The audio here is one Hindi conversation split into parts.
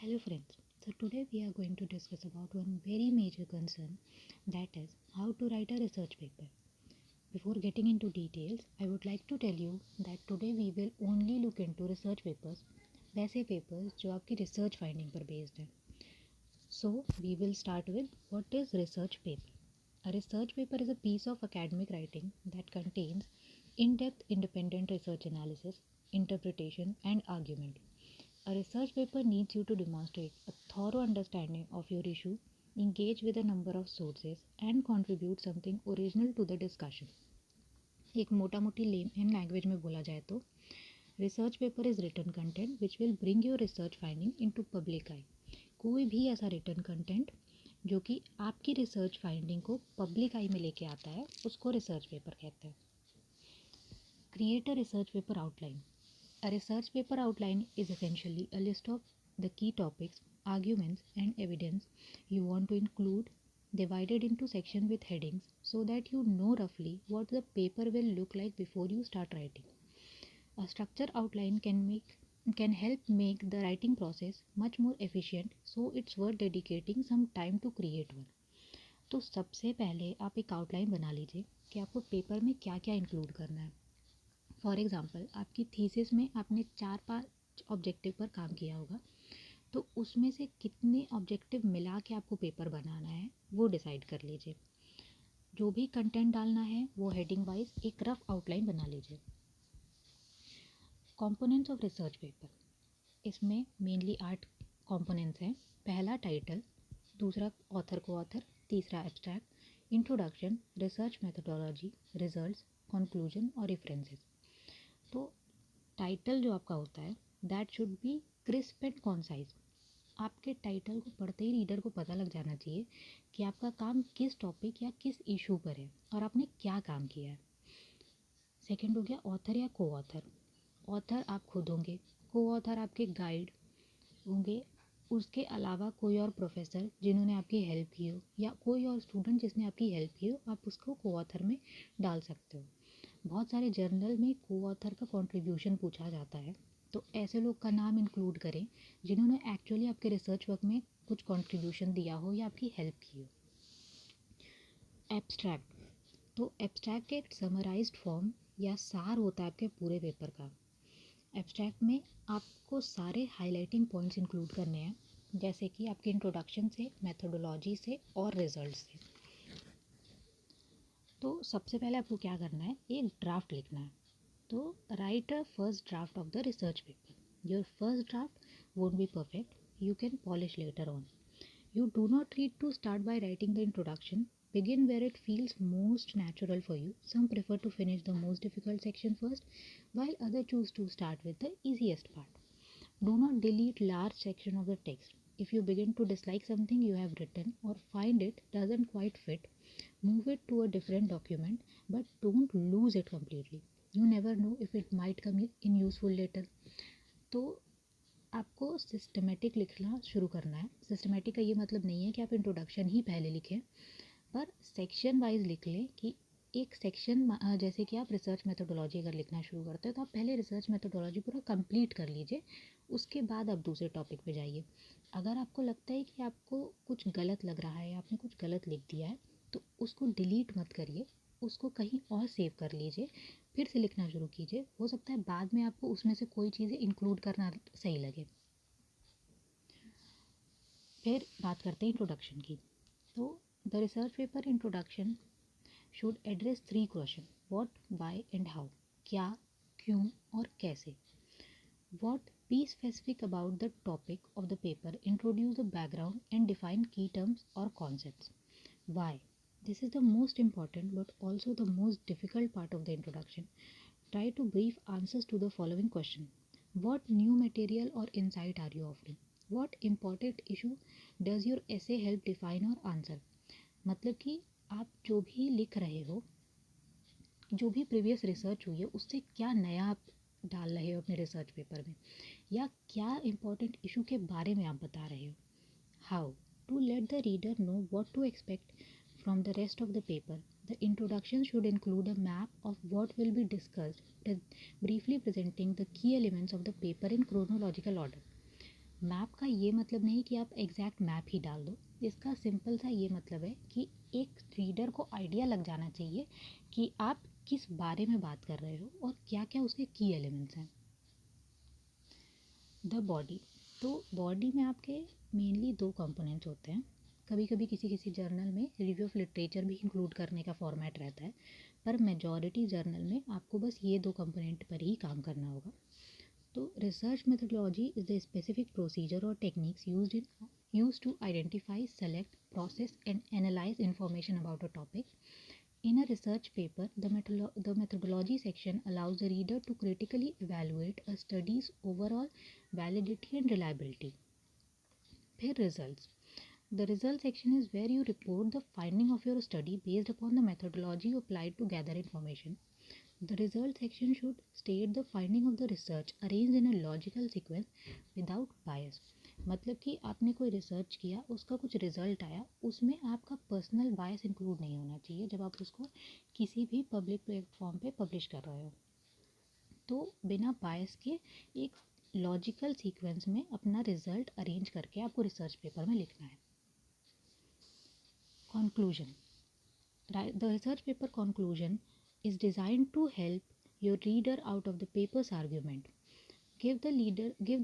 Hello friends. So today we are going to discuss about one very major concern, that is how to write a research paper. Before getting into details, I would like to tell you that today we will only look into research papers, वैसे papers जो आपकी research finding पर based हैं. So we will start with what is research paper. A research paper is a piece of academic writing that contains in-depth independent research analysis, interpretation and argument. A research paper needs you to demonstrate a thorough understanding of your issue, engage with a number of sources, and contribute something original to the discussion. एक मोटा मोटी लेमन लैंग्वेज में बोला जाए तो research paper is written content which will bring your research finding into public eye. कोई भी ऐसा रिटन कंटेंट जो कि आपकी रिसर्च फाइंडिंग को पब्लिक आई में लेके आता है उसको रिसर्च पेपर कहते हैं. Create a research paper outline. A research paper outline is essentially a list of the key topics, arguments, and evidence you want to include, divided into sections with headings so that you know roughly what the paper will look like before you start writing. A structure outline can help make the writing process much more efficient, so it's worth dedicating some time to create one. तो सबसे पहले आप एक आउटलाइन बना लीजिए कि आपको पेपर में क्या क्या इंक्लूड करना है. फॉर एग्ज़ाम्पल आपकी थीसिस में आपने 4-5 ऑब्जेक्टिव पर काम किया होगा, तो उसमें से कितने ऑब्जेक्टिव मिला के आपको पेपर बनाना है वो डिसाइड कर लीजिए. जो भी कंटेंट डालना है वो हेडिंग वाइज एक रफ आउटलाइन बना लीजिए. Components of research paper. इसमें मेनली 8 कंपोनेंट्स हैं. पहला टाइटल, दूसरा ऑथर को ऑथर, तीसरा abstract, introduction, research methodology, results, conclusion और रेफरेंसेस. तो टाइटल जो आपका होता है that should be crisp and concise. आपके टाइटल को पढ़ते ही रीडर को पता लग जाना चाहिए कि आपका काम किस टॉपिक या किस इशू पर है और आपने क्या काम किया है. सेकंड हो गया ऑथर या को ऑथर. ऑथर आप खुद होंगे, को ऑथर आपके गाइड होंगे, उसके अलावा कोई और प्रोफेसर जिन्होंने आपकी हेल्प की हो या कोई और स्टूडेंट जिसने आपकी हेल्प की हो, आप उसको को ऑथर में डाल सकते हो. बहुत सारे जर्नल में को ऑथर का कंट्रीब्यूशन पूछा जाता है, तो ऐसे लोग का नाम इंक्लूड करें जिन्होंने एक्चुअली आपके रिसर्च वर्क में कुछ कंट्रीब्यूशन दिया हो या आपकी हेल्प की हो. एब्स्ट्रैक्ट. तो एब्स्ट्रैक्ट एक समराइज्ड फॉर्म या सार होता है आपके पूरे पेपर का. एब्स्ट्रैक्ट में आपको सारे हाईलाइटिंग पॉइंट्स इंक्लूड करने हैं, जैसे कि आपके इंट्रोडक्शन से, मेथोडोलॉजी से और रिजल्ट से. तो सबसे पहले आपको क्या करना है, एक ड्राफ्ट लिखना है. तो right a first draft of the research paper. Your first draft won't be perfect, you can polish later on. You do not need to start by writing the introduction. Begin where it feels most natural for you. Some prefer to finish the most difficult section first, while others choose to start with the easiest part. Do not delete large section of the text. If you begin to dislike something you have written or find it doesn't quite fit, move it to a different document, but don't lose it completely. You never know if it might come in useful later. तो आपको सिस्टमेटिक लिखना शुरू करना है. सिस्टमेटिक का ये मतलब नहीं है कि आप इंट्रोडक्शन ही पहले लिखें, पर सेक्शन वाइज लिख लें कि एक सेक्शन, जैसे कि आप रिसर्च मेथोडोलॉजी अगर लिखना शुरू करते हो तो आप पहले रिसर्च मेथोडोलॉजी पूरा कंप्लीट कर लीजिए, उसके बाद आप दूसरे टॉपिक पे जाइए. अगर आपको लगता है कि आपको कुछ गलत लग रहा है, आपने कुछ गलत लिख दिया है, तो उसको डिलीट मत करिए, उसको कहीं और सेव कर लीजिए, फिर से लिखना शुरू कीजिए. हो सकता है बाद में आपको उसमें से कोई चीज़ें इंक्लूड करना सही लगे. फिर बात करते हैं इंट्रोडक्शन की. तो the research paper introduction should address 3 question: what, why and how. क्या, क्यों और कैसे. What, be specific about the topic of the paper, introduce the background and define की टर्म्स और concepts. Why, this is the most important but also the most difficult part of the introduction. Try to brief answers to the following question: what new material or insight are you offering? What important issue does your essay help define or answer? मतलब कि आप जो भी लिख रहे हो, जो भी प्रीवियस रिसर्च हुई है उससे क्या नया आप डाल रहे हो अपने रिसर्च पेपर में, या क्या इम्पोर्टेंट इशू के बारे में आप बता रहे हो. How, to let the reader know what to expect from the rest of the paper. The introduction should include a map of what will be discussed, briefly presenting the key elements of the paper in chronological order. Map का ये मतलब नहीं कि आप एग्जैक्ट मैप ही डाल दो, इसका सिंपल सा ये मतलब है कि एक रीडर को आइडिया लग जाना चाहिए कि आप किस बारे में बात कर रहे हो और क्या क्या उसके की एलिमेंट्स हैं। द बॉडी, तो बॉडी में आपके मेनली दो कंपोनेंट्स होते हैं। कभी कभी किसी किसी जर्नल में रिव्यू ऑफ लिटरेचर भी इंक्लूड करने का फॉर्मेट रहता है, पर मेजॉरिटी जर्नल में आपको बस ये दो कंपोनेंट पर ही काम करना होगा। तो research methodology is the specific procedure और techniques used to identify, select, process and analyze information about a topic. In a research paper, the methodology section allows the reader to critically evaluate a study's overall validity and reliability. Then results. The result section is where you report the finding of your study based upon the methodology applied to gather information. The result section should state the finding of the research arranged in a logical sequence without bias. मतलब कि आपने कोई रिसर्च किया, उसका कुछ रिजल्ट आया, उसमें आपका पर्सनल बायस इंक्लूड नहीं होना चाहिए जब आप उसको किसी भी पब्लिक प्लेटफॉर्म पे पब्लिश कर रहे हो। तो बिना बायस के एक लॉजिकल सीक्वेंस में अपना रिजल्ट अरेंज करके आपको रिसर्च पेपर में लिखना है। Conclusion. The research paper conclusion is designed to help your reader out of the paper's argument. Give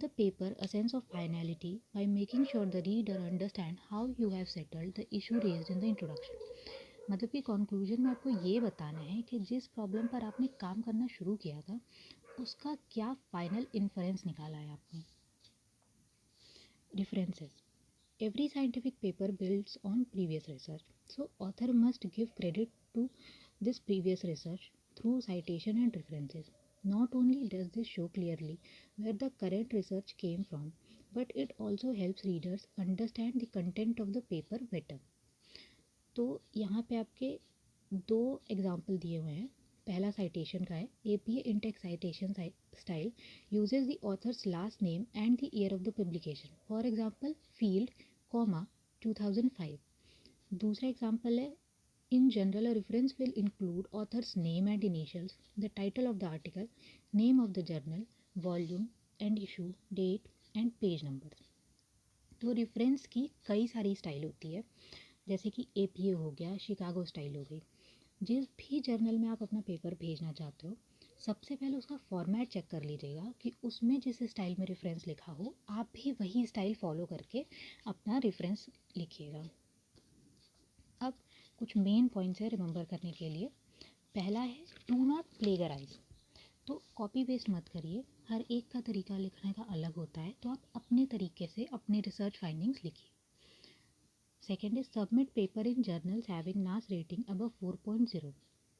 the paper a sense of finality by making sure the reader understand how you have settled the issue raised in the introduction. मतलब कि कंक्लूजन में आपको ये बताना है कि जिस प्रॉब्लम पर आपने काम करना शुरू किया था उसका क्या फाइनल इन्फरेंस निकाला है आपने। References. Every scientific paper builds on previous research, so author must give credit to this previous research through citation and references. Not only does this show clearly where the current research came from, but it also helps readers understand the content of the paper better. तो यहाँ पे आपके दो एग्जाम्पल दिए हुए हैं। पहला साइटेशन का है, APA Intex citation style uses the author's last name and the year of the publication, for example field comma 2005। दूसरा एग्जांपल है, in general a reference will include author's name and initials, the title of the article, name of the journal, volume and issue, date and page number। तो रेफरेंस की कई सारी स्टाइल होती है, जैसे कि APA हो गया, शिकागो स्टाइल हो गई। जिस भी जर्नल में आप अपना पेपर भेजना चाहते हो, सबसे पहले उसका फॉर्मेट चेक कर लीजिएगा कि उसमें जिस स्टाइल में रेफरेंस लिखा हो आप भी वही स्टाइल फॉलो करके अपना रेफरेंस लिखिएगा। अब कुछ मेन पॉइंट्स है रिमेंबर करने के लिए। पहला है, डू नॉट प्लेगराइज। तो कॉपी पेस्ट मत करिए, हर एक का तरीका लिखने का अलग होता है, तो आप अपने तरीके से अपने रिसर्च फाइंडिंग्स लिखिए। Second is, submit paper in journals having नास रेटिंग अबव 4.0।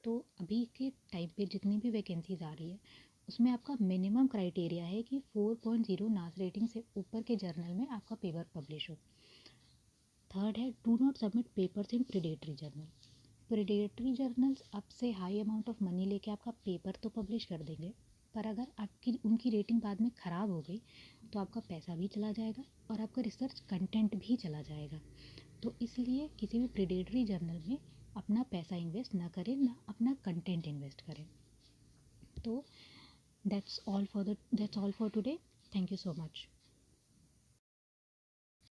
तो अभी के टाइम पे जितनी भी वैकेंसीज आ रही है उसमें आपका मिनिमम क्राइटेरिया है कि 4.0 नास रेटिंग से ऊपर के जर्नल में आपका पेपर पब्लिश हो। थर्ड है, do not submit papers in predatory journal. Predatory journals आपसे हाई अमाउंट ऑफ मनी लेके आपका पेपर तो पब्लिश कर देंगे, पर अगर आपकी उनकी रेटिंग बाद में ख़राब हो गई तो आपका पैसा भी चला जाएगा और आपका रिसर्च कंटेंट भी चला जाएगा। तो इसलिए किसी भी प्रीडेटरी जर्नल में अपना पैसा इन्वेस्ट ना करें, ना अपना कंटेंट इन्वेस्ट करें। तो that's all for today. Thank you so much.